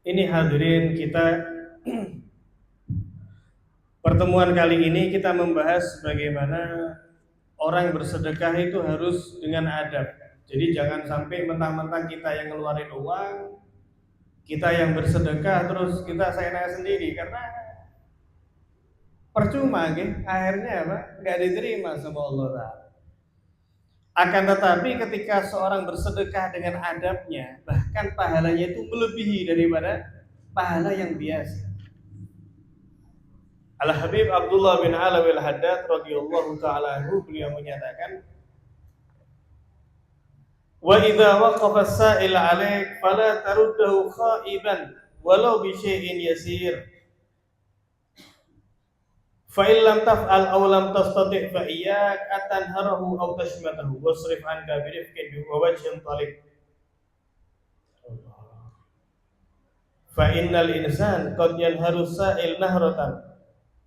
Ini hadirin kita pertemuan kali ini kita membahas bagaimana orang bersedekah itu harus dengan adab. Jadi jangan sampai mentang-mentang kita yang ngeluarin uang, kita yang bersedekah terus kita seenak sendiri, karena percuma gitu. Akhirnya apa? Nggak diterima sama Allah Ta'ala. Akan tetapi ketika seorang bersedekah dengan adabnya, bahkan pahalanya itu melebihi daripada pahala yang biasa. Al-Habib Abdullah bin Alawi Al-Haddad radhiyallahu ta'ala anhu, beliau menyatakan, wa idza waqafa as-sa'il 'alaik fala taruddahu khaiban walau bi syai'in yasir, fa in lam taf'al aw lam tastati' fa iyyak atanharahu aw tashmatahu wasrif anka bi rifqin wa wajhin talib, fa innal insan qad yanharu as-sa'il nahratan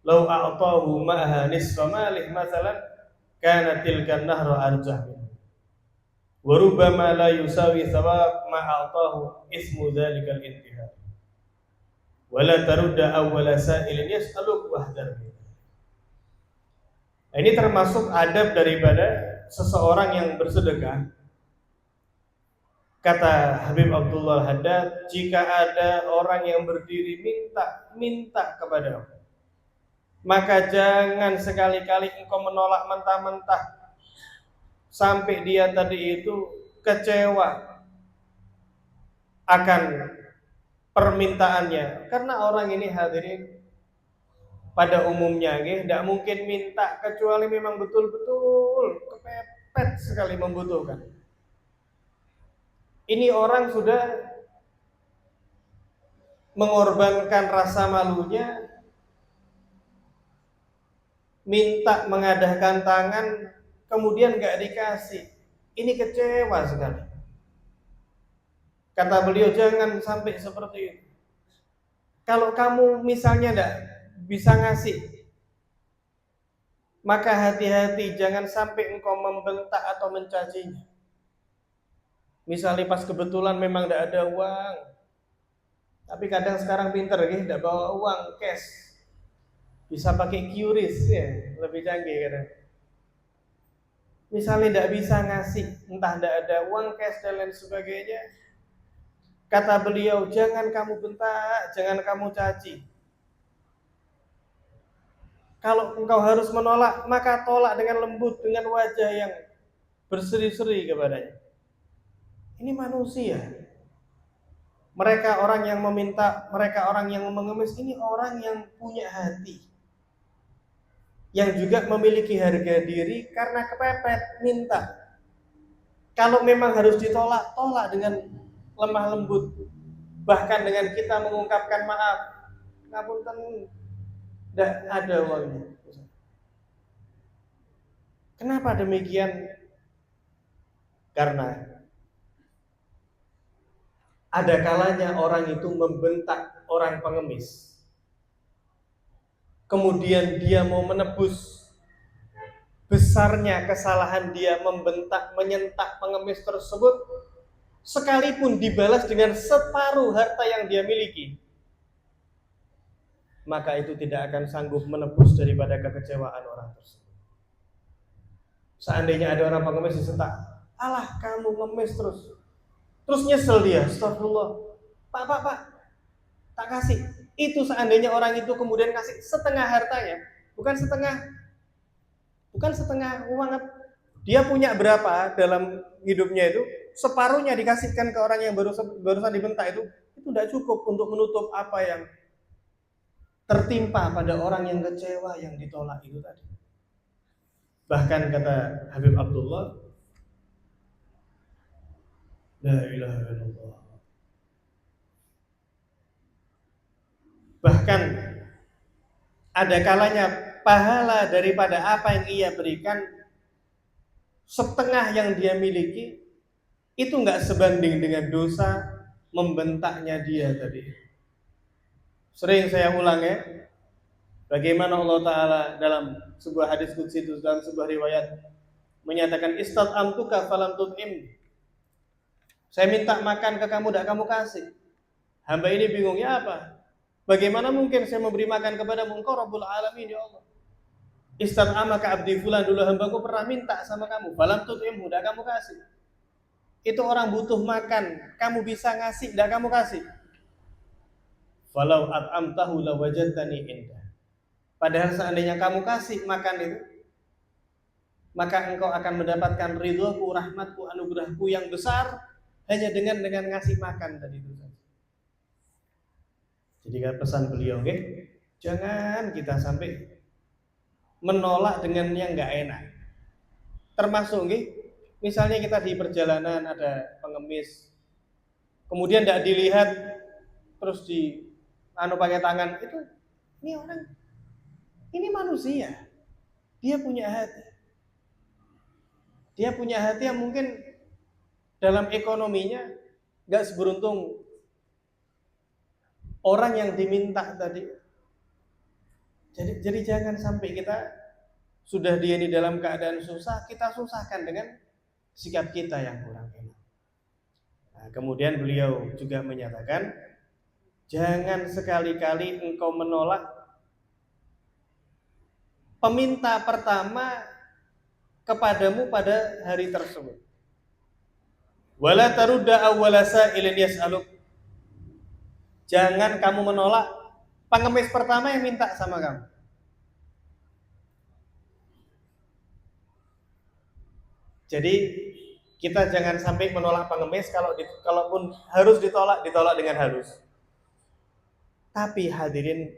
law a'tahu ma'aha nisfa malih mathalan kana tilka an-nahra arjah minhu wa rubbama la yusawi thawab ma a'tahu ismu dzalikal intihar wa la tarudda awwala sa'ilin yas'aluk wahdar. Ini termasuk adab daripada seseorang yang bersedekah. Kata Habib Abdullah Haddad, jika ada orang yang berdiri minta kepada Allah, maka jangan sekali-kali engkau menolak mentah-mentah sampai dia tadi itu kecewa akan permintaannya. Karena orang ini hadirin pada umumnya tidak mungkin minta kecuali memang betul-betul kepepet sekali membutuhkan. Ini orang sudah mengorbankan rasa malunya, minta mengadahkan tangan, kemudian gak dikasih. Ini kecewa sekali. Kata beliau, jangan sampai seperti itu. Kalau kamu misalnya gak bisa ngasih, maka hati-hati, jangan sampai engkau membentak atau mencacinya. Misalnya pas kebetulan memang gak ada uang, tapi kadang sekarang pinter ya, gak bawa uang cash, bisa pakai QRIS ya, lebih canggih kadang. Misalnya tidak bisa ngasih, entah tidak ada uang cash dan lain sebagainya, kata beliau, jangan kamu bentak, jangan kamu caci. Kalau engkau harus menolak, maka tolak dengan lembut, dengan wajah yang berseri-seri kepadanya. Ini manusia. Mereka orang yang meminta, mereka orang yang mengemis, ini orang yang punya hati, yang juga memiliki harga diri karena kepepet minta. Kalau memang harus ditolak, tolak dengan lemah lembut. Bahkan dengan kita mengungkapkan maaf, ngapunten, tidak ada uangnya. Kenapa demikian? Karena ada kalanya orang itu membentak orang pengemis, kemudian dia mau menebus besarnya kesalahan dia membentak, menyentak pengemis tersebut, sekalipun dibalas dengan separuh harta yang dia miliki, maka itu tidak akan sanggup menebus daripada kekecewaan orang tersebut. Seandainya ada orang pengemis disentak, alah kamu ngemis terus nyesel dia, astagfirullah, pak, tak kasih. Itu seandainya orang itu kemudian kasih setengah hartanya, bukan setengah uang, dia punya berapa dalam hidupnya itu, separuhnya dikasihkan ke orang yang barusan dibentak itu tidak cukup untuk menutup apa yang tertimpa pada orang yang kecewa, yang ditolak itu tadi. Bahkan kata Habib Abdullah, la ilaha illallah, bahkan ada kalanya pahala daripada apa yang ia berikan, setengah yang dia miliki, itu nggak sebanding dengan dosa membentaknya dia tadi. Sering saya ulang ya, bagaimana Allah Ta'ala dalam sebuah hadis qudsi itu, dalam sebuah riwayat menyatakan, istat'amtuka falam tut'im, saya minta makan ke kamu, tidak kamu kasih. Hamba ini bingung, ya apa? Bagaimana mungkin saya memberi makan kepadamu? Engkau Rabbul Alamin, ya Allah. Istat'amaka abdi fulan, dulu hambaku pernah minta sama kamu, falam tut'imhu, tidak kamu kasih. Itu orang butuh makan, kamu bisa ngasih, tidak kamu kasih. Falau at'amtahu lawajadtani indah. Padahal seandainya kamu kasih makan itu, maka engkau akan mendapatkan ridhoku, rahmatku, anugerahku yang besar hanya dengan ngasih makan tadi itu saja. Jadi kan pesan beliau, jangan kita sampai menolak dengan yang nggak enak. Termasuk, misalnya kita di perjalanan ada pengemis, kemudian tidak dilihat, terus pakai tangan, ini orang, ini manusia, dia punya hati. Dia punya hati yang mungkin dalam ekonominya nggak seberuntung orang yang diminta tadi. Jadi jangan sampai kita sudah dia ini dalam keadaan susah, kita susahkan dengan sikap kita yang kurang enak. Nah, kemudian beliau juga menyatakan, jangan sekali-kali engkau menolak peminta pertama kepadamu pada hari tersebut. Wala tarudda awwala sa'ilin yas'aluk. Jangan kamu menolak pengemis pertama yang minta sama kamu. Jadi kita jangan sampai menolak pengemis, kalaupun harus ditolak dengan halus. Tapi hadirin,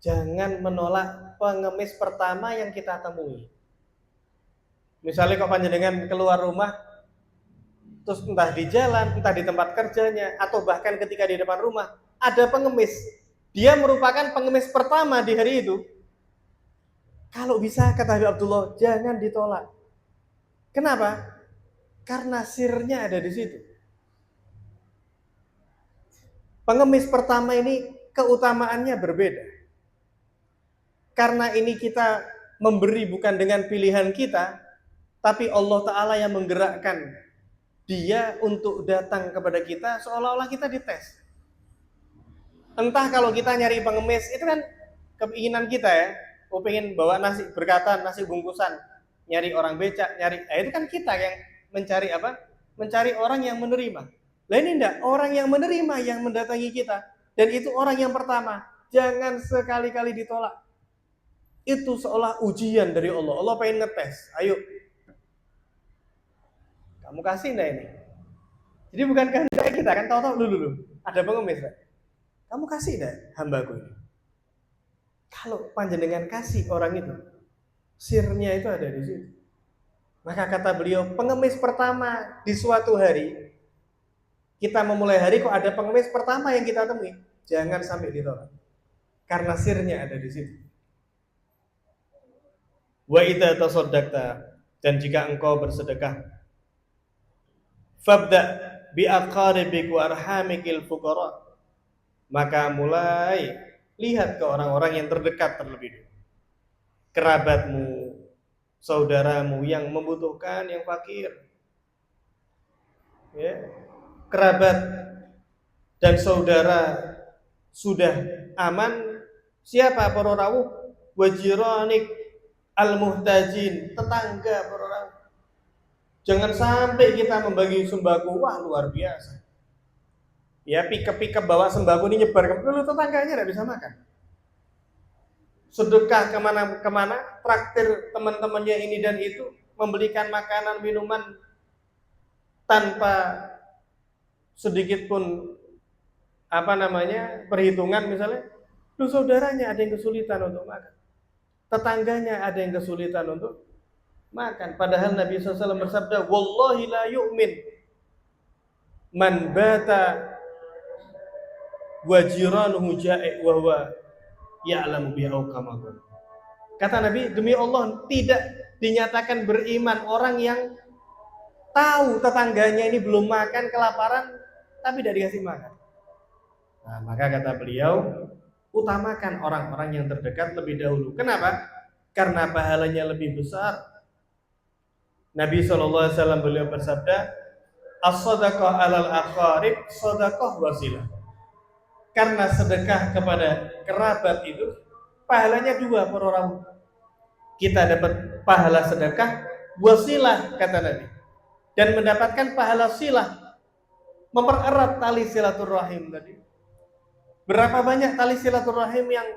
jangan menolak pengemis pertama yang kita temui. Misalnya kok panjenengan keluar rumah, terus entah di jalan, entah di tempat kerjanya, atau bahkan ketika di depan rumah ada pengemis, dia merupakan pengemis pertama di hari itu. Kalau bisa, kata Habib Abdullah, jangan ditolak. Kenapa? Karena sirnya ada di situ. Pengemis pertama ini keutamaannya berbeda. Karena ini kita memberi bukan dengan pilihan kita, tapi Allah Ta'ala yang menggerakkan dia untuk datang kepada kita, seolah-olah kita dites. Entah kalau kita nyari pengemis, itu kan keinginan kita ya, pengen bawa nasi berkatan, nasi bungkusan, nyari orang becak, itu kan kita yang mencari apa? Mencari orang yang menerima. Lah ini enggak, orang yang menerima yang mendatangi kita, dan itu orang yang pertama. Jangan sekali-kali ditolak. Itu seolah ujian dari Allah. Allah pengen ngetes. Ayo, kamu kasih enggak ini? Jadi bukan kehendak kita kan, tahu-tahu dulu ada pengemis. Kamu kasih enggak hambaku ini? Kalau panjenengan kasih orang itu, sirnya itu ada di situ. Maka kata beliau, pengemis pertama di suatu hari, kita memulai hari kok ada pengemis pertama yang kita temui, jangan sampai ditolak. Karena sirnya ada di situ. Wa idza tasaddaqta, dan jika engkau bersedekah, fabda bi aqaribik wa arhamikil fuqara, maka mulai lihat ke orang-orang yang terdekat terlebih dulu. Kerabatmu, saudaramu yang membutuhkan, yang fakir. Ya. Kerabat dan saudara sudah aman, siapa para rawuh? Wajiranik al-muhtajin, tetangga para rawuh. Jangan sampai kita membagi sembako, wah luar biasa. Ya, pikap bawa sembako ini nyebar ke dulu, tetangganya tidak bisa makan. Sedekah kemana-kemana, traktir teman-temannya ini dan itu, membelikan makanan, minuman tanpa sedikit pun perhitungan. Misalnya, saudaranya ada yang kesulitan untuk makan, tetangganya ada yang kesulitan untuk makan. Padahal Nabi SAW bersabda, wallahi la yu'min man bata wajiranuhu ja'i wa huwa ya'lamu bi'au kama qala. Kata Nabi, demi Allah tidak dinyatakan beriman orang yang tahu tetangganya ini belum makan, kelaparan, tapi tidak dikasih makan. Nah, maka kata beliau, utamakan orang-orang yang terdekat lebih dahulu. Kenapa? Karena pahalanya lebih besar. Nabi SAW beliau bersabda, as-sadaqah alal aqarib sadaqah wasilah. Karena sedekah kepada kerabat itu pahalanya dua para orang. Kita dapat pahala sedekah wasilah kata Nabi, dan mendapatkan pahala silah, mempererat tali silaturahim tadi. Berapa banyak tali silaturahim yang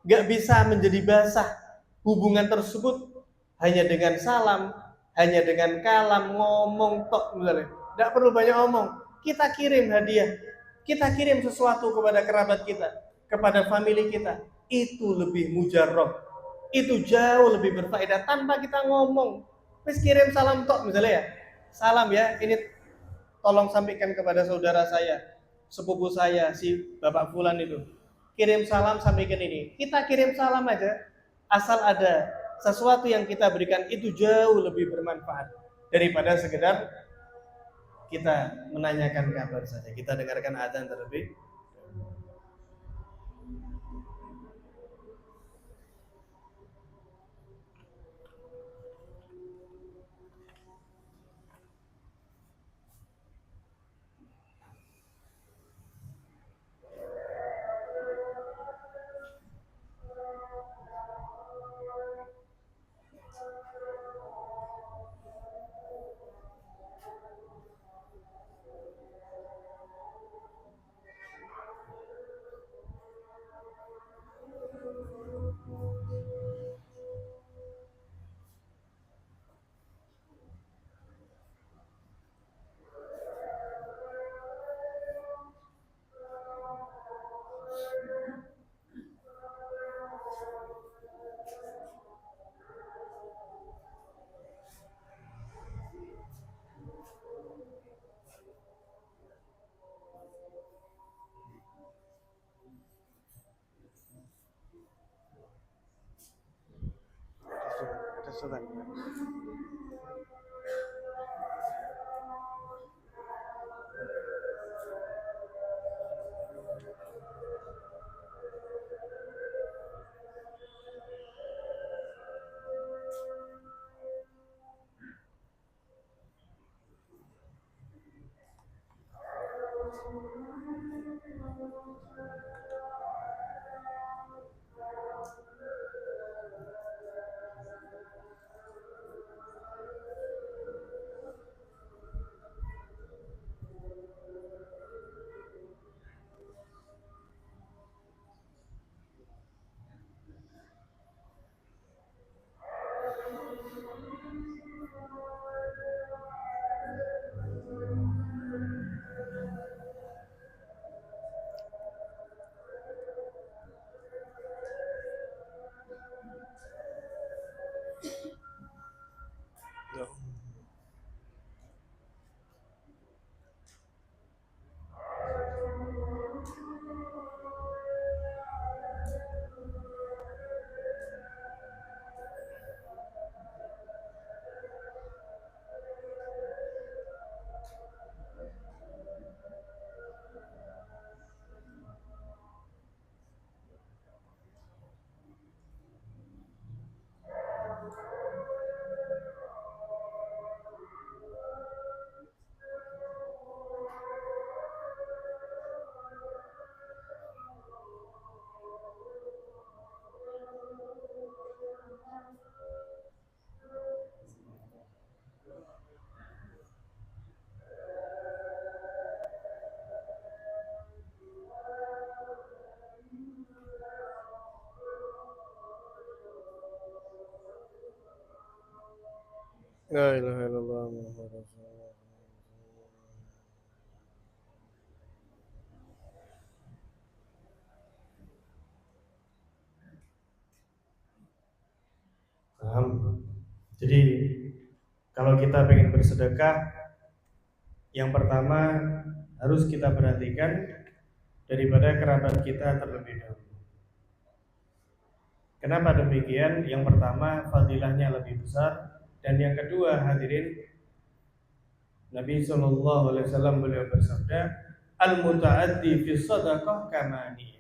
gak bisa menjadi basah hubungan tersebut hanya dengan salam, hanya dengan kalam, ngomong tok misalnya. Gak perlu banyak ngomong. Kita kirim hadiah, kita kirim sesuatu kepada kerabat kita, kepada family kita. Itu lebih mujarab, itu jauh lebih berfaedah tanpa kita ngomong. Terus kirim salam tok misalnya ya. Salam ya, ini tolong sampaikan kepada saudara saya, sepupu saya, si Bapak Fulan itu. Kirim salam sampaikan ini. Kita kirim salam aja, asal ada sesuatu yang kita berikan itu jauh lebih bermanfaat daripada sekedar kita menanyakan kabar saja. Kita dengarkan adzan terlebih. La ilaha illallah Muhammad Rasulullah. Paham? Jadi kalau kita pengen bersedekah, yang pertama harus kita perhatikan daripada kerabat kita terlebih dahulu. Kenapa demikian? Yang pertama, fadilahnya lebih besar, dan yang kedua, hadirin, Nabi SAW beliau bersabda, al-muta'addi fi sadaqah kamani.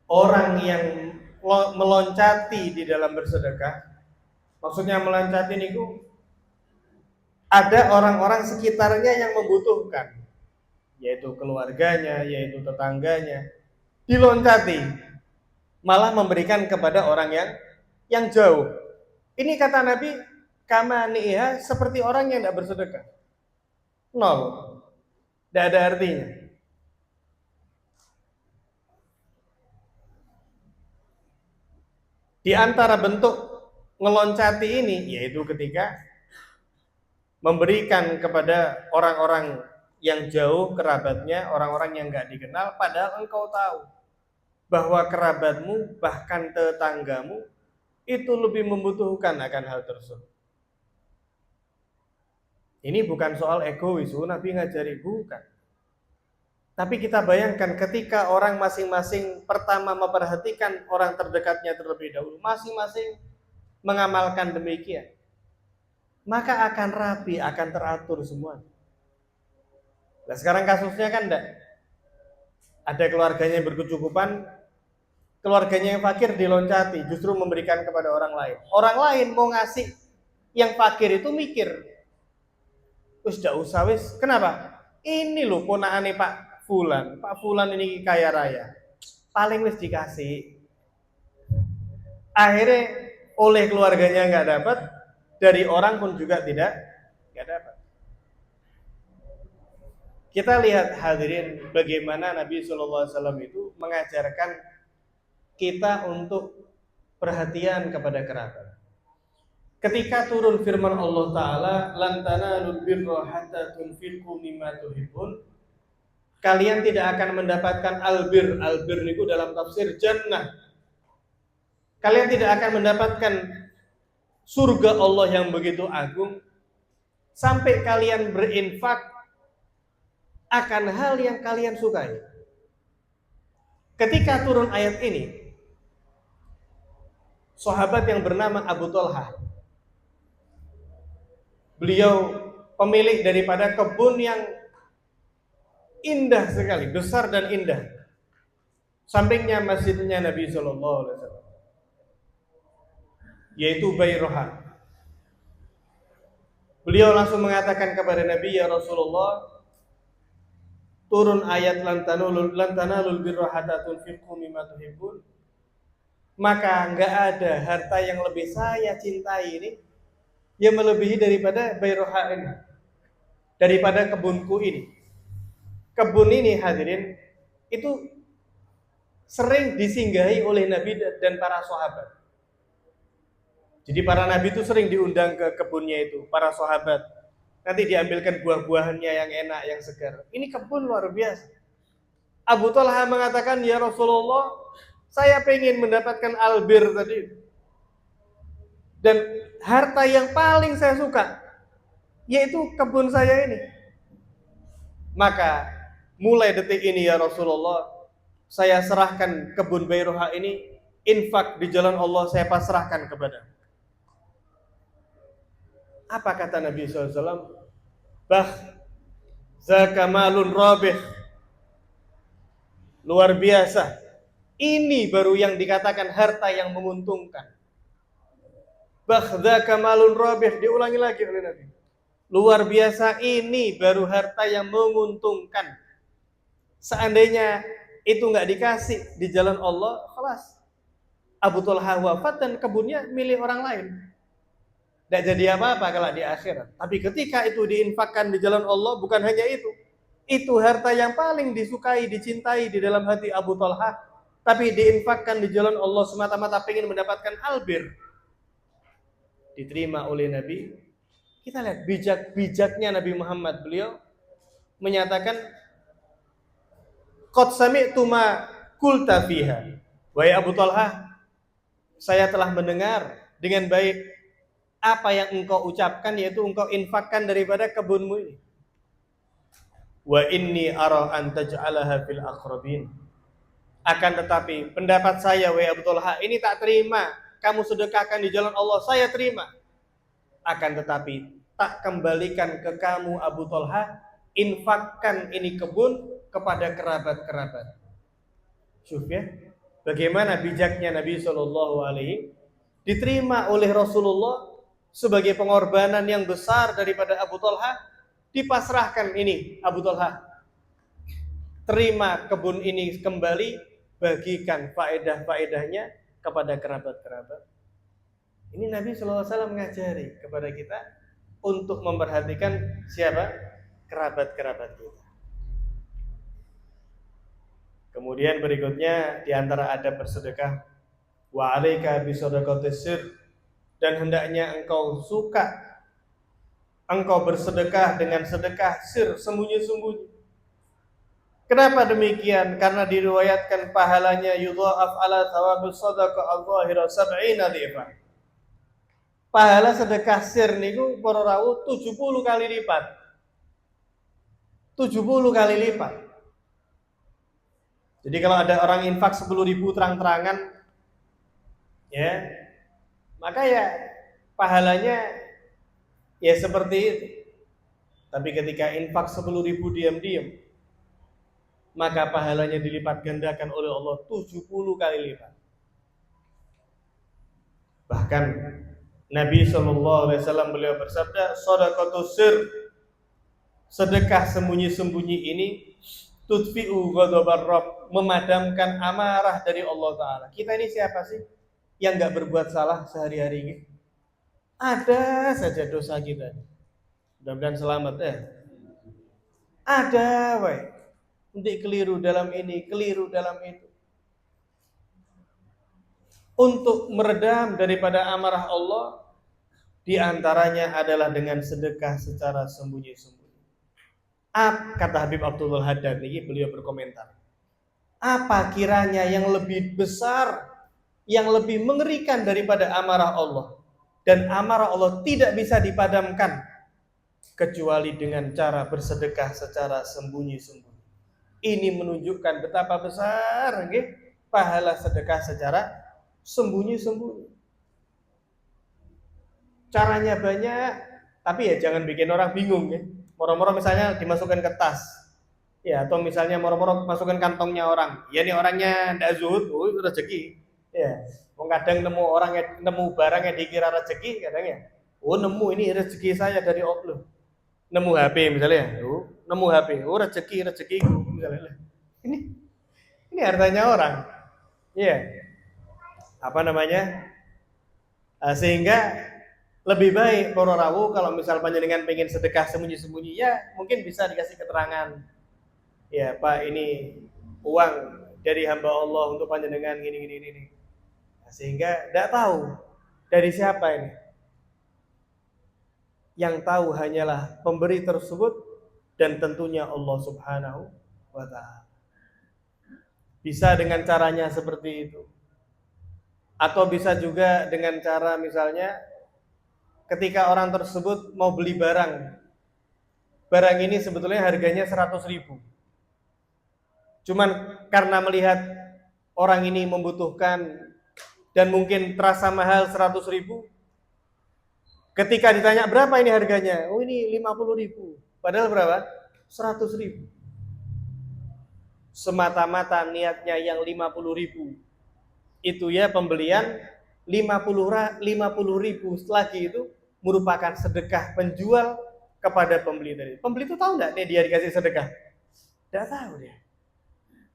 Orang yang meloncati di dalam bersedekah, maksudnya meloncati niku, ada orang-orang sekitarnya yang membutuhkan. yaitu keluarganya, yaitu tetangganya, diloncati, malah memberikan kepada orang yang jauh. Ini kata Nabi, kama ni'ha, seperti orang yang tidak bersedekah. Nol. Tidak ada artinya. Di antara bentuk ngeloncati ini, yaitu ketika memberikan kepada orang-orang yang jauh kerabatnya, orang-orang yang nggak dikenal, padahal engkau tahu bahwa kerabatmu, bahkan tetanggamu, itu lebih membutuhkan akan hal tersebut. Ini bukan soal egois, Nabi ngajari, bukan. Tapi kita bayangkan ketika orang masing-masing pertama memperhatikan orang terdekatnya terlebih dahulu, masing-masing mengamalkan demikian, maka akan rapi, akan teratur semua. Nah sekarang kasusnya kan enggak. Ada keluarganya yang berkecukupan, keluarganya yang fakir diloncati, justru memberikan kepada orang lain. Orang lain mau ngasih yang fakir itu mikir, wis ndak usah wis. Kenapa? Ini loh ponakane Pak Fulan ini kaya raya, paling wis dikasih. Akhirnya oleh keluarganya nggak dapat, dari orang pun juga nggak dapat. Kita lihat hadirin bagaimana Nabi SAW itu mengajarkan kita untuk perhatian kepada kerabat. Ketika turun firman Allah Ta'ala, lan tanalul birra hatta tunfiqu mimma tuhibbun, kalian tidak akan mendapatkan albir. Albir itu dalam tafsir jannah. Kalian tidak akan mendapatkan surga Allah yang begitu agung sampai kalian berinfak akan hal yang kalian sukai. Ketika turun ayat ini, sahabat yang bernama Abu Talha, beliau pemilik daripada kebun yang indah sekali, besar dan indah. Sampingnya masjidnya Nabi SAW, yaitu Bayroha. Beliau langsung mengatakan kepada Nabi, ya Rasulullah, turun ayat lan tanalul birra hatta tunfiqu mimma tuhibbun. Maka enggak ada harta yang lebih saya cintai ini yang melebihi daripada Bayroha ini, daripada kebunku ini. Kebun ini hadirin itu sering disinggahi oleh Nabi dan para sahabat. Jadi para Nabi itu sering diundang ke kebunnya itu, para sahabat. Nanti diambilkan buah-buahannya yang enak, yang segar. Ini kebun luar biasa. Abu Talha mengatakan, ya Rasulullah, saya pengen mendapatkan albir tadi. Dan harta yang paling saya suka, yaitu kebun saya ini. Maka mulai detik ini ya Rasulullah, saya serahkan kebun Bayroha ini, infak di jalan Allah saya pasrahkan kepada. Apa kata Nabi SAW? Zakamalun rabih. Luar biasa. Ini baru yang dikatakan harta yang menguntungkan. Zakamalun rabih. Diulangi lagi oleh Nabi. Luar biasa, ini baru harta yang menguntungkan. Seandainya itu nggak dikasih di jalan Allah, kelas Abu Talha wafat dan kebunnya milik orang lain. Tidak jadi apa-apa kalau di akhirat. Tapi ketika itu diinfakkan di jalan Allah, bukan hanya itu harta yang paling disukai, dicintai di dalam hati Abu Talha, tapi diinfakkan di jalan Allah semata-mata pengen mendapatkan albir. Diterima oleh Nabi. Kita lihat bijaknya Nabi Muhammad, beliau menyatakan, qad sami'tu ma qulta fiha. Wahai Abu Talha, saya telah mendengar dengan baik apa yang engkau ucapkan, yaitu engkau infakkan daripada kebunmu ini. Wa inni ara an taj'alaha fil aqrabin. Akan tetapi pendapat saya, wahai Abu Talha, ini tak terima kamu sedekahkan di jalan Allah, saya terima. Akan tetapi tak kembalikan ke kamu Abu Talha, infakkan ini kebun kepada kerabat-kerabat. Syuf ya, bagaimana bijaknya Nabi SAW, diterima oleh Rasulullah sebagai pengorbanan yang besar daripada Abu Talha, dipasrahkan ini Abu Talha. terima kebun ini kembali, bagikan faedah-faedahnya kepada kerabat-kerabat. Ini Nabi SAW mengajari kepada kita untuk memperhatikan siapa? Kerabat-kerabat kita. Kemudian berikutnya di antara adab bersedekah, wa 'alaika bi shadaqatis sir, dan hendaknya engkau bersedekah dengan sedekah sir, sembunyi-sembunyi. Kenapa demikian? Karena diriwayatkan pahalanya yudha'af ala thawabus shadaqah al-zahira 70 dhifan. Pahala sedekah sir niku para rawuh 70 kali lipat. 70 kali lipat. Jadi kalau ada orang infak 10.000 terang-terangan, ya, maka ya pahalanya ya seperti itu. Tapi ketika infak 10.000 diam-diam, maka pahalanya dilipat gandakan oleh Allah 70 kali lipat. Bahkan Nabi SAW beliau bersabda, shadaqatus sir, sedekah sembunyi-sembunyi ini tudfi'u ghadabar Rabb, memadamkan amarah dari Allah Ta'ala. Kita ini siapa sih yang gak berbuat salah sehari-hari ini? Ada saja dosa kita. Mudah-mudahan selamat ya. Ada wae. Nanti keliru dalam ini, keliru dalam itu. Untuk meredam daripada amarah Allah, di antaranya adalah dengan sedekah secara sembunyi-sembunyi. Kata Habib Abdullah Haddad ini, beliau berkomentar, apa kiranya yang lebih besar, yang lebih mengerikan daripada amarah Allah, dan amarah Allah tidak bisa dipadamkan kecuali dengan cara bersedekah secara sembunyi-sembunyi. Ini menunjukkan betapa besar pahala sedekah secara sembunyi-sembunyi. Caranya banyak, tapi ya jangan bikin orang bingung ya. Moro-moro misalnya dimasukkan ke tas, ya, atau misalnya moro-moro masukkan kantongnya orang. Ya ini orangnya ndak zuhud, rezeki. Ya, kadang nemu barang yang dikira rezeki, kadangnya, nemu ini rezeki saya dari Allah. Nemu HP misalnya, nemu HP, rezeki misalnya. Ini hartanya orang. Ya. Apa namanya? Sehingga lebih baik para rawuh kalau misal panjenengan pengen sedekah sembunyi-sembunyi, ya mungkin bisa dikasih keterangan. Ya Pak, ini uang dari hamba Allah untuk panjenengan gini. Sehingga tidak tahu dari siapa ini. Yang tahu hanyalah pemberi tersebut dan tentunya Allah Subhanahu wa Ta'ala. Bisa dengan caranya seperti itu. Atau bisa juga dengan cara misalnya ketika orang tersebut mau beli barang ini sebetulnya harganya 100.000. Cuman karena melihat orang ini membutuhkan dan mungkin terasa mahal 100.000, ketika ditanya berapa ini harganya, ini 50.000. Padahal berapa? 100.000. Semata-mata niatnya yang 50.000. Itu ya pembelian 50.000 lagi itu merupakan sedekah penjual kepada pembeli tadi. Pembeli itu tahu enggak dia dikasih sedekah? Enggak tahu dia.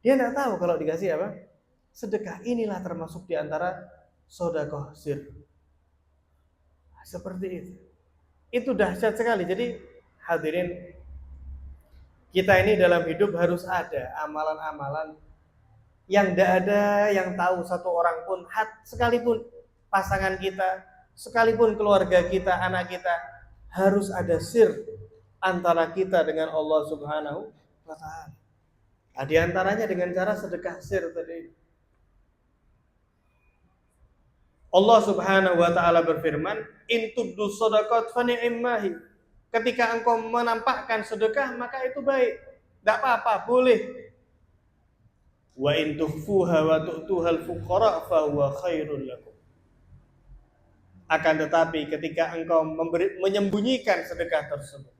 Dia enggak tahu kalau dikasih apa? Sedekah. Inilah termasuk di antara sedekah sir. Seperti itu. Itu dahsyat sekali. Jadi hadirin, kita ini dalam hidup harus ada amalan-amalan yang tidak ada yang tahu satu orang pun, sekalipun pasangan kita, sekalipun keluarga kita, anak kita, harus ada sir antara kita dengan Allah Subhanahu wa Ta'ala. Nah, di antaranya dengan cara sedekah sir tadi. Allah Subhanahu wa Ta'ala berfirman, "In tubdu shadaqat fa ni'mahi." Ketika engkau menampakkan sedekah, maka itu baik. Enggak apa-apa, boleh. Wa in tukhfuha wa tu'tuhal fuqara fa huwa khairul lakum. Akan tetapi ketika engkau menyembunyikan sedekah tersebut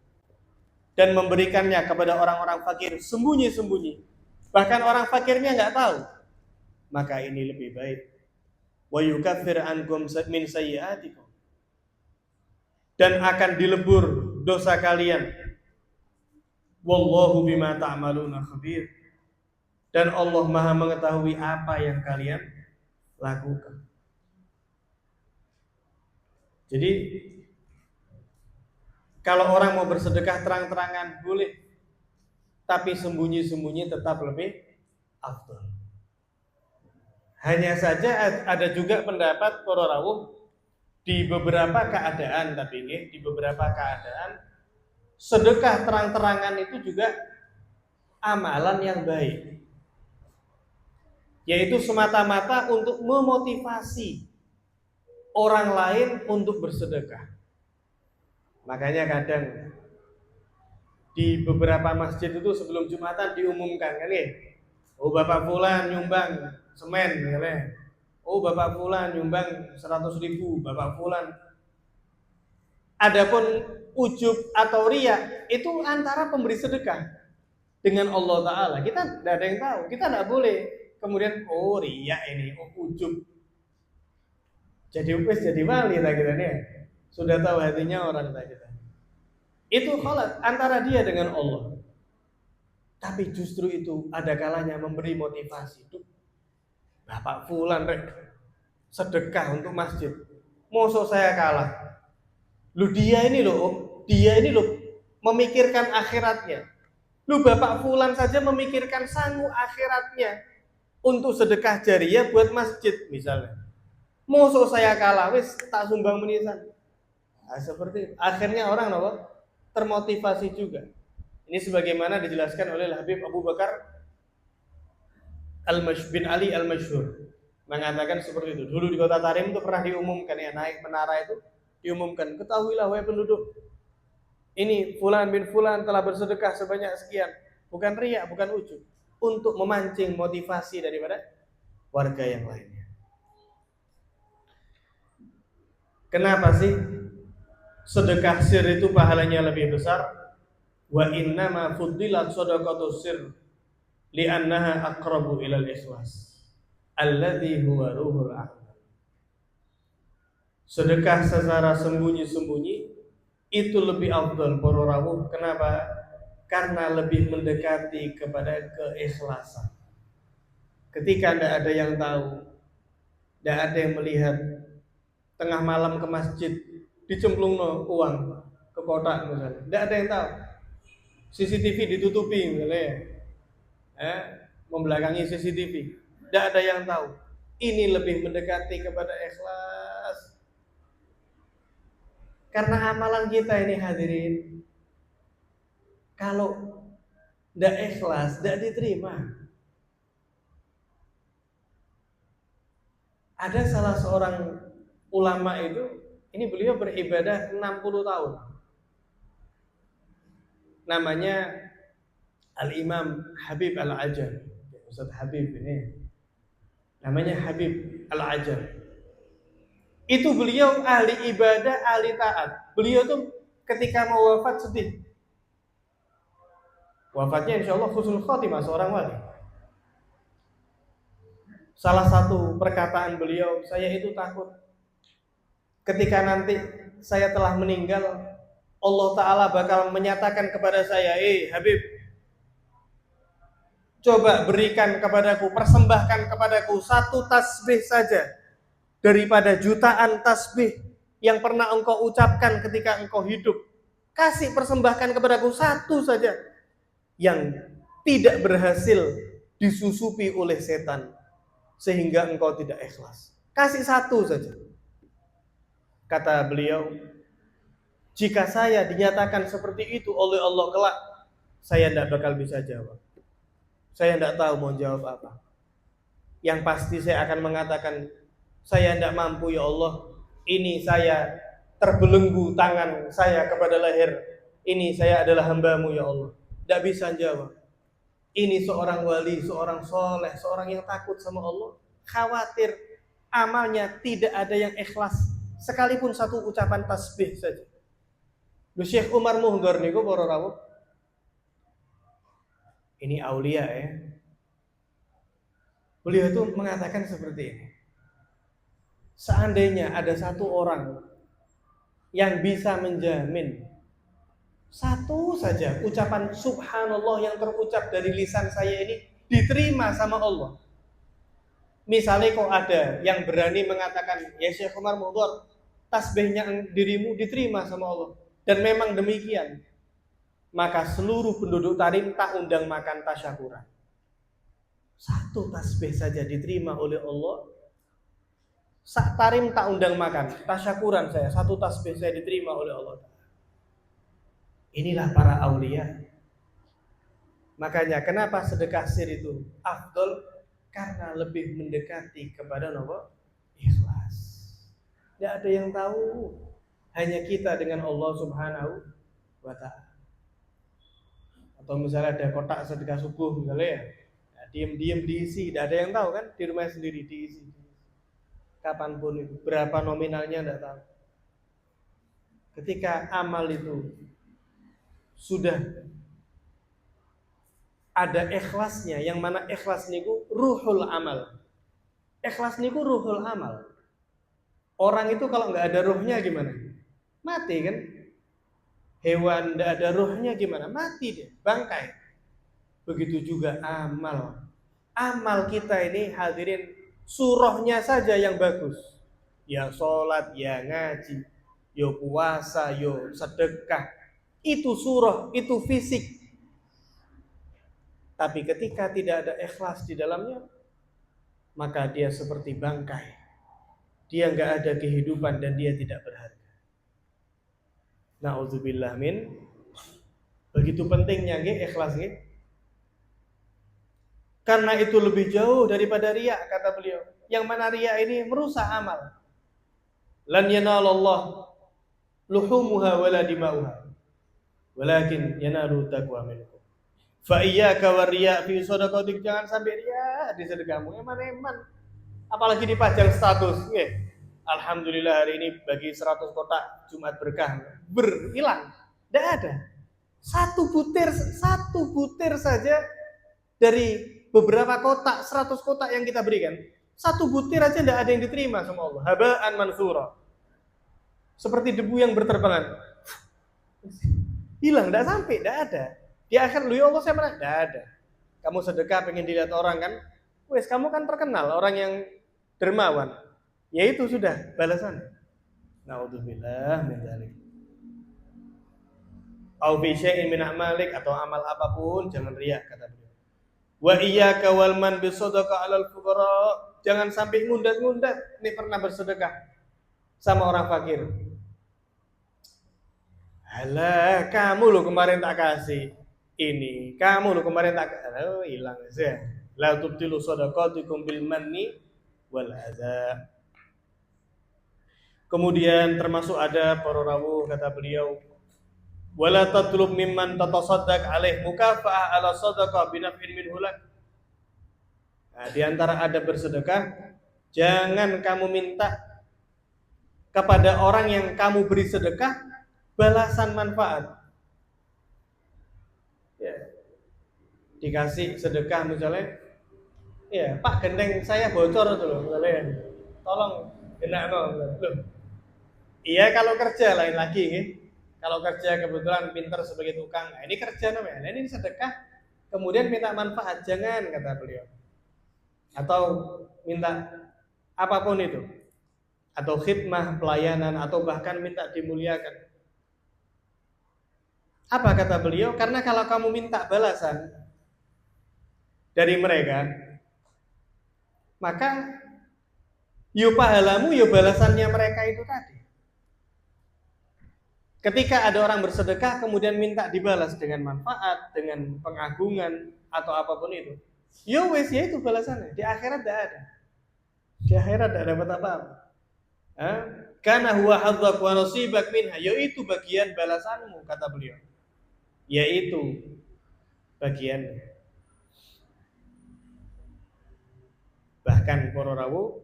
dan memberikannya kepada orang-orang fakir sembunyi-sembunyi, bahkan orang fakirnya enggak tahu, maka ini lebih baik. Wa yukaffir ankum min sayyi'atikum, dan akan dilebur dosa kalian. Wallahu bima ta'maluna khabir, dan Allah Maha mengetahui apa yang kalian lakukan. Jadi kalau orang mau bersedekah terang-terangan boleh, tapi sembunyi-sembunyi tetap lebih afdal. Hanya saja ada juga pendapat para rawuh di beberapa keadaan, di beberapa keadaan sedekah terang-terangan itu juga amalan yang baik, yaitu semata-mata untuk memotivasi orang lain untuk bersedekah. Makanya kadang di beberapa masjid itu sebelum Jumatan diumumkan kan ya, oh Bapak Fulan nyumbang semen misalnya, oh Bapak Fulan nyumbang 100.000, Bapak Fulan. Adapun ujub atau riya itu antara pemberi sedekah dengan Allah Ta'ala. Kita tidak ada yang tahu, kita tidak boleh kemudian oh riya ini, oh ujub jadi wali tak kita nih, sudah tahu hatinya orang tak kita. Itu khalat antara dia dengan Allah. Tapi justru itu ada kalanya memberi motivasi. Tuh, Bapak Fulan sedekah untuk masjid. Mosok saya kalah. Dia ini loh memikirkan akhiratnya. Bapak Fulan saja memikirkan sanggup akhiratnya untuk sedekah jariyah buat masjid misalnya. Mosok saya kalah, wis tak sumbang menisan. Nah, seperti itu. Akhirnya orang termotivasi juga. Ini sebagaimana dijelaskan oleh Habib Abu Bakar bin Ali Al-Masyhur, mengatakan seperti itu. Dulu di kota Tarim itu pernah diumumkan ya, naik menara itu diumumkan, ketahuilah wahai penduduk, ini Fulan bin Fulan telah bersedekah sebanyak sekian. Bukan riya, bukan ujub, untuk memancing motivasi daripada warga yang lainnya. Kenapa sih sedekah sir itu pahalanya lebih besar? Wa innama fuddilat shadaqatus sir li'annaha aqrabu ilal ikhlas alladhi huwa ruhul a'mal. Sedekah secara sembunyi-sembunyi itu lebih afdal para rawuh. Kenapa? Karena lebih mendekati kepada keikhlasan. Ketika tidak ada yang tahu, tidak ada yang melihat, tengah malam ke masjid dicemplung uang ke kotak misalnya, tidak ada yang tahu, CCTV ditutupi misalnya, membelakangi CCTV, tidak ada yang tahu. Ini lebih mendekati kepada ikhlas. Karena amalan kita ini hadirin, kalau tidak ikhlas, tidak diterima. Ada salah seorang ulama itu, ini beliau beribadah 60 tahun. Namanya Al-Imam Habib Al-Ajam. Ustaz Habib ini namanya Habib Al-Ajam. Itu beliau ahli ibadah, ahli taat. Beliau tuh ketika mau wafat sedih. Wafatnya insya Allah husnul khotimah, seorang wali. Salah satu perkataan beliau, saya itu takut ketika nanti saya telah meninggal, Allah Ta'ala bakal menyatakan kepada saya, Habib, coba berikan kepadaku, persembahkan kepadaku satu tasbih saja daripada jutaan tasbih yang pernah engkau ucapkan ketika engkau hidup. Kasih persembahkan kepadaku satu saja yang tidak berhasil disusupi oleh setan sehingga engkau tidak ikhlas. Kasih satu saja. Kata beliau, jika saya dinyatakan seperti itu oleh Allah kelak, saya tidak bakal bisa jawab. Saya tidak tahu mau jawab apa. Yang pasti saya akan mengatakan, saya tidak mampu ya Allah. Ini saya terbelenggu tangan saya kepada leher. Ini saya adalah hamba-Mu ya Allah. Tidak bisa jawab. Ini seorang wali, seorang soleh, seorang yang takut sama Allah. Khawatir amalnya tidak ada yang ikhlas, sekalipun satu ucapan tasbih saja. Syekh Umar Muhdar niku para rawuh. Ini aulia ya. Beliau itu mengatakan seperti ini. Seandainya ada satu orang yang bisa menjamin satu saja ucapan subhanallah yang terucap dari lisan saya ini diterima sama Allah. Misalnya kok ada yang berani mengatakan, ya Syekh Umar Mudhar, tasbihnya dirimu diterima sama Allah. Dan memang demikian. Maka seluruh penduduk Tarim tak undang makan tasyakuran. Satu tasbih saja diterima oleh Allah. Sak Tarim tak undang makan. Tasyakuran saya, satu tasbih saya diterima oleh Allah. Inilah para aulia. Makanya kenapa sedekah sir itu afdol? Karena lebih mendekati kepada ikhlas. Tidak ada yang tahu, hanya kita dengan Allah Subhanahu wa Ta'ala. Atau misalnya ada kotak sedekah subuh misalnya ya, diam-diam diisi, tidak ada yang tahu kan, di rumah sendiri diisi. Kapanpun itu, berapa nominalnya tidak tahu. Ketika amal itu sudah ada ikhlasnya, yang mana ikhlas niku ruhul amal. Ikhlas niku ruhul amal. Orang itu kalau nggak ada ruhnya gimana? Mati kan? Hewan nggak ada ruhnya gimana? Mati dia, bangkai. Begitu juga amal. Amal kita ini hadirin, surahnya saja yang bagus. Ya sholat, ya ngaji, ya puasa, ya sedekah. Itu surah, itu fisik. Tapi ketika tidak ada ikhlas di dalamnya, maka dia seperti bangkai. Dia nggak ada kehidupan dan dia tidak berharga. Na'udzubillah min. Begitu pentingnya ikhlas. Karena itu lebih jauh daripada riya, kata beliau. Yang mana riya ini merusak amal. Lan yanalallah luhumuha wala dima'uha, walakin yanalu taqwa minkum. Fa iyyaka wariya fi shadaqatik, jangan sampai riya di sedekahmu. Eman-eman. Apalagi dipajang status, alhamdulillah hari ini bagi 100 kotak Jumat berkah. Berhilang. Tidak ada. Satu butir saja dari beberapa kotak, 100 kotak yang kita berikan. Satu butir aja tidak ada yang diterima sama Allah. Haba'an mansura. Seperti debu yang berterbangan. Hilang, tidak sampai, tidak ada. Di akhir, ya Allah saya mana? Tidak ada. Kamu sedekah pengen dilihat orang kan? Wes, kamu kan terkenal orang yang dermawan. Ya itu sudah balasannya. Na'udzubillah min dzalik. Au fi syai'in min a'malik, atau amal apapun jangan riya, kata beliau. Wa iyyaka wal man bi shadaqah 'alal fuqara. Jangan sampai ngundat-ngundat. Ini pernah bersedekah sama orang fakir. Halah, kamu lo kemarin tak kasih ini, kamu lo kemarin tak hilang saja. La tubtilu shadaqatikum bil manni wal adza. Kemudian termasuk ada para rawuh, kata beliau, wala tatlub mimman tatasaddaq alaih mukafa'ah ala sadaqah binaf'in minhu lak. Nah, di antara adab bersedekah, jangan kamu minta kepada orang yang kamu beri sedekah balasan manfaat. Ya. Dikasih sedekah misalnya, ya Pak, gendeng saya bocor itu loh, misalnya, tolong genakno. Loh, iya kalau kerja lain lagi, kalau kerja kebetulan pinter sebagai tukang, nah ini kerja namanya, nah ini sedekah, kemudian minta manfaat, jangan, kata beliau. Atau minta apapun itu, atau khidmah, pelayanan, atau bahkan minta dimuliakan. Apa kata beliau? Karena kalau kamu minta balasan dari mereka, maka yo pahalamu, yo balasannya mereka itu tadi. Ketika ada orang bersedekah kemudian minta dibalas dengan manfaat, dengan pengagungan atau apapun itu, yo wes, ya itu balasannya. Di akhirat tidak ada. Di akhirat tidak dapat apa-apa. Karena huwa hadzak wa nasibak minha, yaitu bagian balasanmu, kata beliau. Yaitu bagian. Bahkan para rawuh,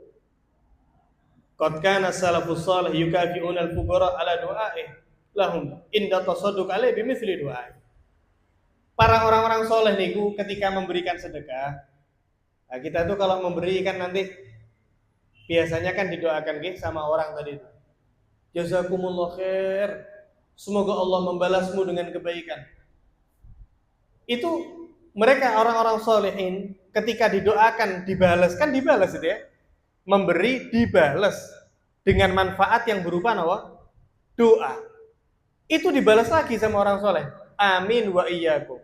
qad kana salafus salih yukafi'una al-fuqara ala du'aih lahum inda tasadduq alaihi bimithli du'aih. Para orang-orang soleh niku ketika memberikan sedekah, nah kita tuh kalau memberikan nanti biasanya kan didoakan sama orang tadi itu. Jazakumullah khair. Semoga Allah membalasmu dengan kebaikan. Itu mereka orang-orang solehin ketika didoakan dibalas, kan dibalas itu ya, memberi dibalas dengan manfaat yang berupa apa? Doa. Itu dibalas lagi sama orang soleh. Amin wa iyyakum.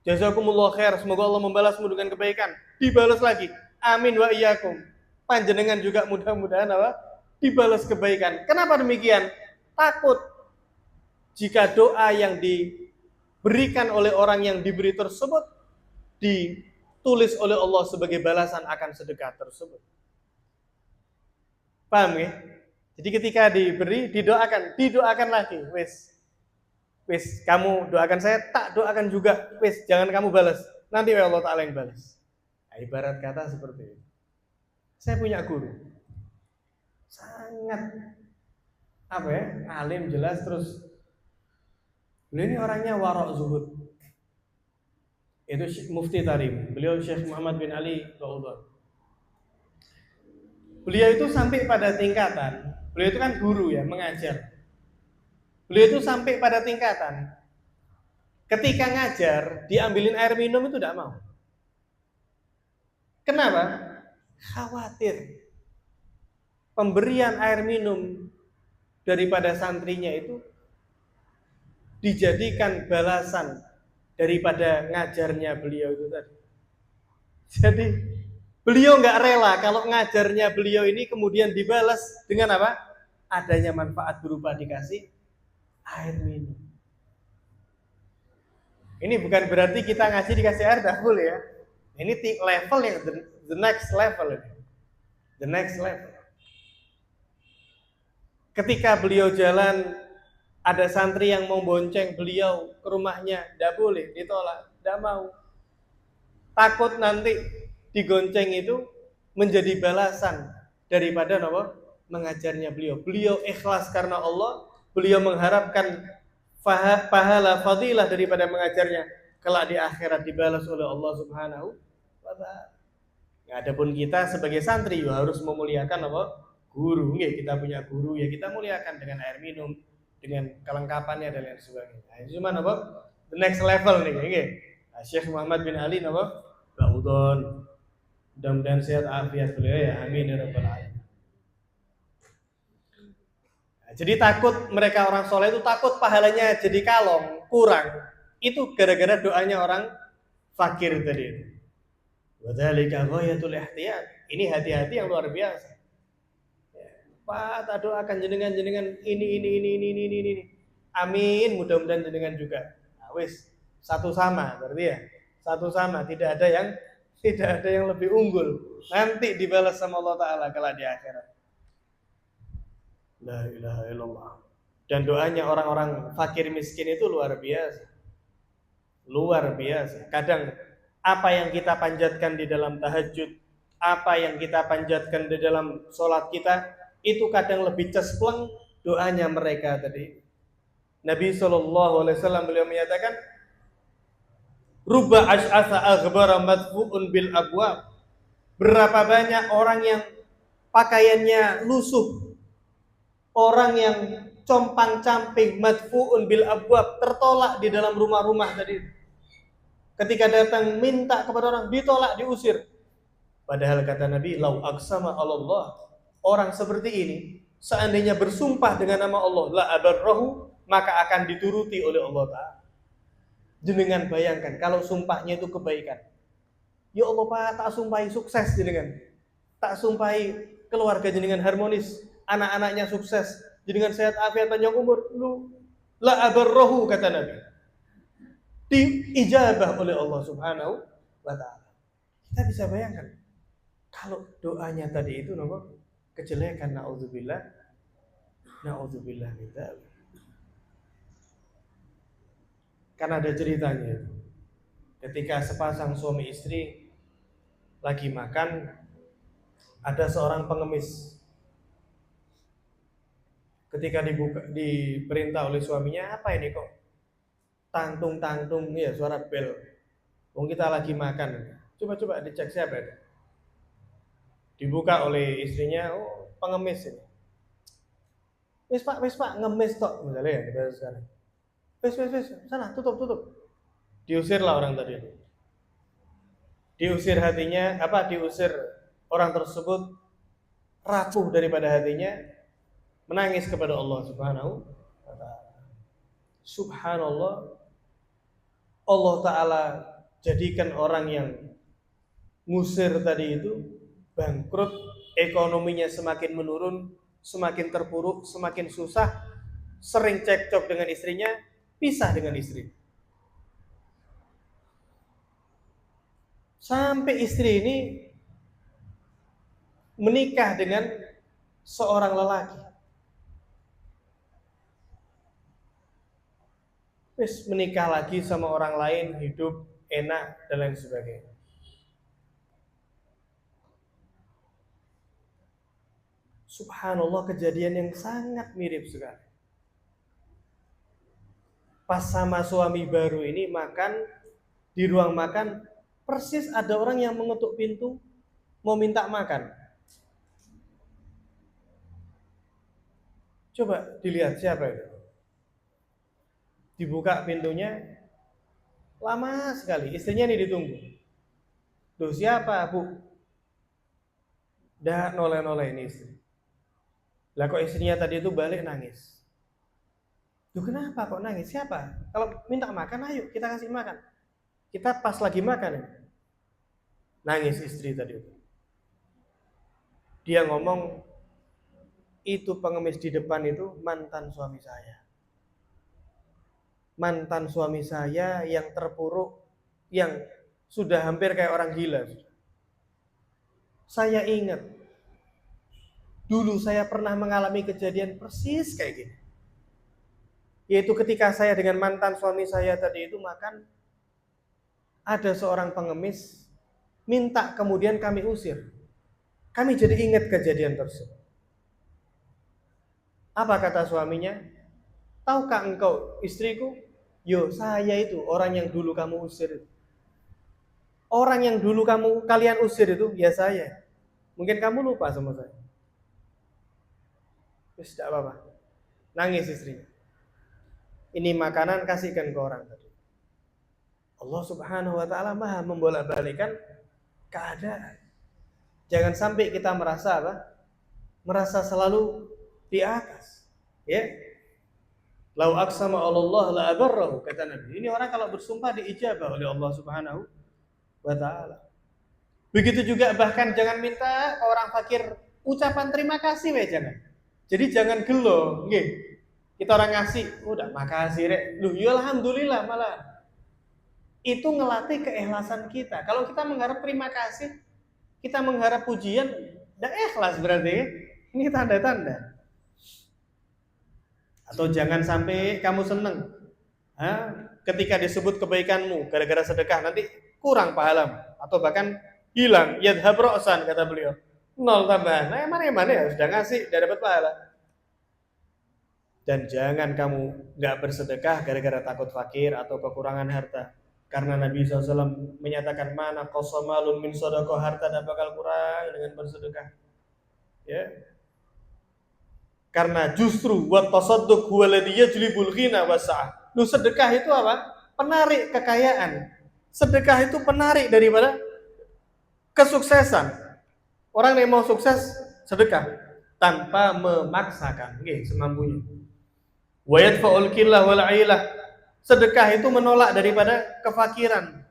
Jazakumullah khair, semoga Allah membalasmu dengan kebaikan. Dibalas lagi. Amin wa iyyakum. Panjenengan juga mudah-mudahan apa? Dibalas kebaikan. Kenapa demikian? Takut jika doa yang diberikan oleh orang yang diberi tersebut ditulis oleh Allah sebagai balasan akan sedekah tersebut. Paham ya? Jadi ketika diberi, didoakan lagi. Wis, kamu doakan saya, tak doakan juga. Wis, jangan kamu balas. Nanti Allah Ta'ala yang balas. Nah, ibarat kata seperti itu. Saya punya guru. Sangat alim jelas, terus beliau ini orangnya warok zuhud. Itu Mufti Tarim. Beliau Syekh Muhammad bin Ali Ba'udhan. Beliau itu sampai pada tingkatan, beliau itu kan guru ya, mengajar. Beliau itu sampai pada tingkatan ketika ngajar diambilin air minum itu tidak mau. Kenapa? Khawatir pemberian air minum daripada santrinya itu dijadikan balasan daripada ngajarnya beliau itu tadi. Jadi beliau nggak rela kalau ngajarnya beliau ini kemudian dibalas dengan apa? Adanya manfaat berupa dikasih air minum. Ini bukan berarti kita ngaji dikasih air dah full ya. Ini level yang the next level ini. The next level. Ketika beliau jalan, ada santri yang mau bonceng beliau ke rumahnya, tidak boleh, ditolak, tidak mau. Takut nanti digonceng itu menjadi balasan daripada apa? Mengajarnya beliau. Beliau ikhlas karena Allah, beliau mengharapkan pahala fadilah daripada mengajarnya, kelak di akhirat dibalas oleh Allah Subhanahu wa taala. Adapun kita sebagai santri harus memuliakan apa? Guru. Nggih, kita punya guru ya kita muliakan dengan air minum, dengan kelengkapannya dan lain sebagainya. Nah, itu cuma apa? The next level nih, nggih. Nah, Syekh Muhammad bin Ali napa? Ba'udhan. Mudah-mudahan sehat afiat beliau ya. Amin ya rabbal alamin. Jadi takut mereka orang soleh itu takut pahalanya jadi kalong, kurang. Itu gara-gara doanya orang fakir tadi. Wadzalika ghayatul ihtiyat. Ini hati-hati yang luar biasa. Pak, tak doakan jenengan ini. Amin, mudah-mudahan jenengan juga. Nah, wis satu sama berarti ya. Satu sama, tidak ada yang lebih unggul. Nanti dibalas sama Allah Ta'ala kalau di akhirat. La ilaha illallah. Dan doanya orang-orang fakir miskin itu luar biasa. Luar biasa. Kadang apa yang kita panjatkan di dalam tahajud, apa yang kita panjatkan di dalam sholat kita, itu kadang lebih cespleng doanya mereka tadi. Nabi SAW beliau menyatakan, Rubba ash'atha aghbara madfu'un bil abwab. Berapa banyak orang yang pakaiannya lusuh, orang yang compang-camping, madfu'un bil abwab, tertolak di dalam rumah-rumah tadi. Ketika datang minta kepada orang, ditolak, diusir. Padahal kata Nabi, lau aqsama Allah, orang seperti ini seandainya bersumpah dengan nama Allah, la abarrahu, maka akan dituruti oleh Allah Ta'ala. Jenengan bayangkan kalau sumpahnya itu kebaikan. Ya Allah Pak, tak sumpahi sukses jenengan. Tak sumpahi keluarga jenengan harmonis, anak-anaknya sukses, jenengan sehat afiat panjang umur. Lu la abarrahu kata Nabi. Diijabah oleh Allah Subhanahu wa taala. Kita bisa bayangkan kalau doanya tadi itu nomor kejelekan, naudzubillah min dzalik. Karena ada ceritanya. Ketika sepasang suami istri lagi makan, ada seorang pengemis. Ketika diperintah oleh suaminya, apa ini kok tangtung ya suara bel. Wong kita lagi makan. Coba dicek siapa itu. Dibuka oleh istrinya, oh pengemis ini. Wis pak ngemis tok misalnya ya kita sekarang. Wis sana tutup. Diusirlah orang tadi. Diusir hatinya, diusir orang tersebut, rapuh daripada hatinya, menangis kepada Allah Subhanahu wa taala. Subhanallah, Allah taala jadikan orang yang ngusir tadi itu bangkrut, ekonominya semakin menurun, semakin terpuruk, semakin susah, sering cekcok dengan istrinya, pisah dengan istri. Sampai istri ini menikah dengan seorang lelaki. Terus menikah lagi sama orang lain, hidup enak dan lain sebagainya. Subhanallah, kejadian yang sangat mirip sekali. Pas sama suami baru ini makan di ruang makan, persis ada orang yang mengetuk pintu mau minta makan. Coba dilihat siapa itu. Dibuka pintunya, lama sekali, istrinya ini ditunggu. Duh, siapa, Bu? Dah noleh-noleh ini istri. Lah kok istrinya tadi itu balik nangis. Duh, kenapa kok nangis? Siapa? Kalau minta makan, ayo kita kasih makan. Kita pas lagi makan ya. Nangis istri tadi itu. Dia ngomong, itu pengemis di depan itu mantan suami saya. Mantan suami saya yang terpuruk, yang sudah hampir kayak orang gila. Saya ingat, dulu saya pernah mengalami kejadian persis kayak gini. Yaitu ketika saya dengan mantan suami saya tadi itu makan, ada seorang pengemis minta, kemudian kami usir. Kami jadi ingat kejadian tersebut. Apa kata suaminya? Tahukah engkau istriku? Yo, saya itu orang yang dulu kamu usir. Orang yang dulu kalian usir itu ya saya. Mungkin kamu lupa sama saya. Terus tidak apa-apa. Nangis istrinya. Ini makanan kasihkan ke orang tadi. Allah Subhanahu wa taala Maha membolak-balikkan keadaan. Jangan sampai kita merasa merasa selalu di atas. Ya. Lau aqsama 'ala Allah la abarrahu, kata Nabi. Ini orang kalau bersumpah diijabah oleh Allah Subhanahu wa taala. Begitu juga bahkan jangan minta ke orang fakir ucapan terima kasih jangan. Jadi jangan gelo, nggih. Kita orang ngasih, udah makasih rek. Loh, ya alhamdulillah malah. Itu ngelatih keikhlasan kita. Kalau kita mengharap terima kasih, kita mengharap pujian, enggak ikhlas berarti. Ini tanda-tanda. Atau jangan sampai kamu seneng ketika disebut kebaikanmu gara-gara sedekah, nanti kurang pahalamu atau bahkan hilang, yadhhab ra'san, kata beliau, 0 tambahan. Nah, mana ya, sudah ngasih, sudah dapat pahala. Dan jangan kamu nggak bersedekah gara-gara takut fakir atau kekurangan harta, karena Nabi SAW menyatakan mana qasamalun min sadaqah, harta tidak bakal kurang dengan bersedekah. Ya. Karena justru wat tasadduq huwa alladhi yajlibul ghina wasa'ah. Lu sedekah itu apa? Penarik kekayaan. Sedekah itu penarik daripada kesuksesan. Orang yang mau sukses sedekah tanpa memaksakan, nggih, semampunya. Wa yadfa'ul qillah wal 'ailah. Sedekah itu menolak daripada kefakiran.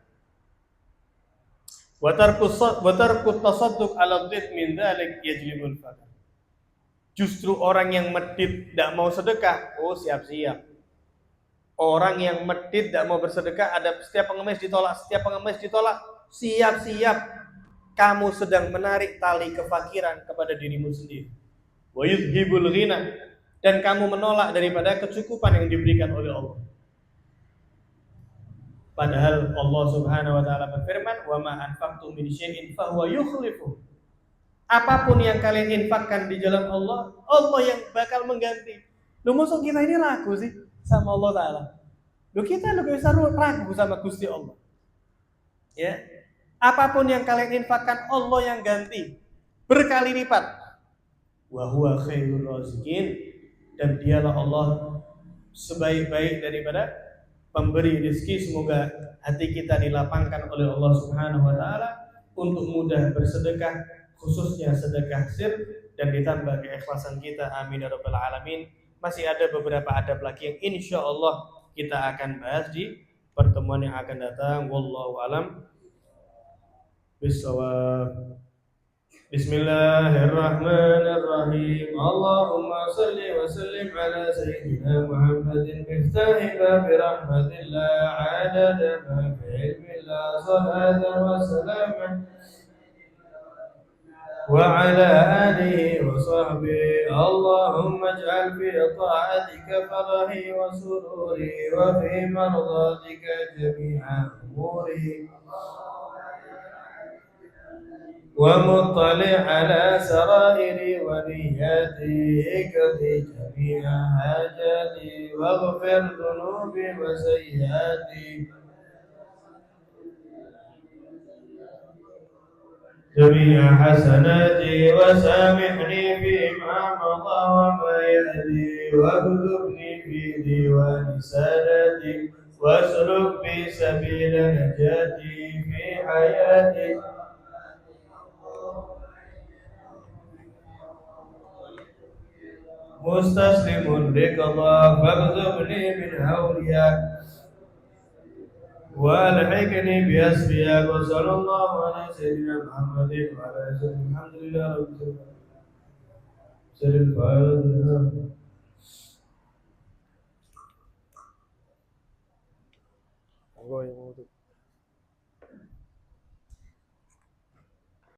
Wa tarkut tasadduq 'ala dhid min dzalik yajlibul faqr. Justru orang yang medit tidak mau sedekah, siap-siap. Orang yang medit tidak mau bersedekah, ada setiap pengemis ditolak, siap-siap. Kamu sedang menarik tali kefakiran kepada dirimu sendiri. Wa yudhibul ghina, dan kamu menolak daripada kecukupan yang diberikan oleh Allah. Padahal Allah Subhanahu wa taala berfirman, "Wa ma anfaqtum min syai'in fa huwa yukhlifu." Apapun yang kalian infakkan di jalan Allah, Allah yang bakal mengganti. Lu musuh kita ini ragu sih sama Allah Ta'ala. Lu kita bisa ragu sama Gusti Allah. Ya, apapun yang kalian infakkan, Allah yang ganti berkali lipat. Wa huwa khairur raziqin, dan dialah Allah sebaik-baik daripada pemberi rezeki, semoga hati kita dilapangkan oleh Allah Subhanahu wa taala untuk mudah bersedekah, khususnya sedekah sir, dan ditambah keikhlasan kita. Amin ya rabbal alamin. Masih ada beberapa adab lagi yang insya Allah kita akan bahas di pertemuan yang akan datang. Wallahu alam bisawab. Bismillahirrahmanirrahim. Allahumma salli wa sallim ala sayyidina Muhammadin miftahi babi rahmatillah adada ma fi ilmillah salatan wa salaman wa ala alihi wa sahbihi. Allahumma ij'al fi ta'atika farahi wa sururi wa fi mardatika jami'a umuri ومطلع على سرائر ونياتي اقضي جميع حاجاتي واغفر ذنوبي وسيئاتي جميع حسناتي وسامحني فيما مضى وما يهدي واكتبني في ديوان سادتي واسلك بي سبيل نجاتي في حياتي مستسلم لقضاء فاغضبني من هولياك والحقني بأسفياك. وصلى الله على سيدنا محمد وعلى آله وصحبه. الحمد لله رب العالمين. سر الفاتحة.